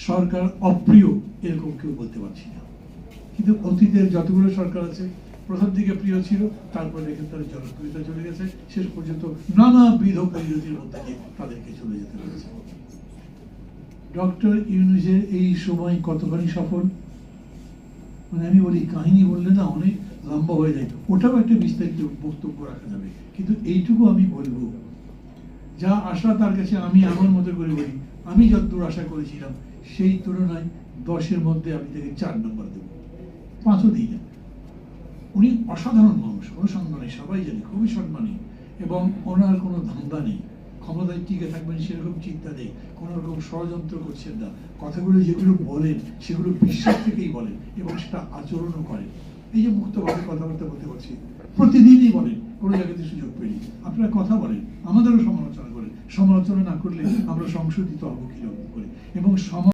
সরকার অপ্রিয় এরকম কেউ বলতে পারছি না। কিন্তু অতীতের যতগুলো সরকার আছে প্রথম দিকে প্রিয় ছিল, তারপরে দেখে তার জনপ্রিয়তা চলে গেছে, শেষ পর্যন্ত নানাবিধ পরিণতির মধ্যে দিয়ে তাদেরকে চলে যেতে হয়েছে। ডক্টর ইউনূসের এই সময় কতখানি সফল, মানে আমি বলি কাহিনী বললে না অনেক লম্বা হয়ে যায়, ওটাও একটা বিস্তারিত বক্তব্য রাখা যাবে, কিন্তু এইটুকু আমি বলবো, যা আশা তার কাছে আমি আমার মতো করে বলি, আমি যতদূর আশা করেছিলাম সেই তুলনায় 10-এর মধ্যে আমি তাকে 4 নম্বর দেব, 5ও দিই না। উনি অসাধারণ মানুষ, অনুসন্ধানী, সবাই জানে, খুবই সম্মানী, এবং ওনার কোনো ধান্দা নেই, ক্ষমতায় টিকে থাকবেন সেরকম চিন্তা নেই, কোন রকম ষড়যন্ত্র করছেন না, কথাগুলো যেগুলো বলেন সেগুলো বিশ্বাস থেকেই বলেন এবং সেটা আচরণও করেন। এই যে মুক্তভাবে কথাবার্তা বলতে পারছি, প্রতিদিনই বলেন, কোনো জায়গাতে সুযোগ পেলি আপনারা কথা বলেন, আমাদেরও সমালোচনা করেন, সমালোচনা না করলে আমরা সংশোধিত হবো কিরকম করে, এবং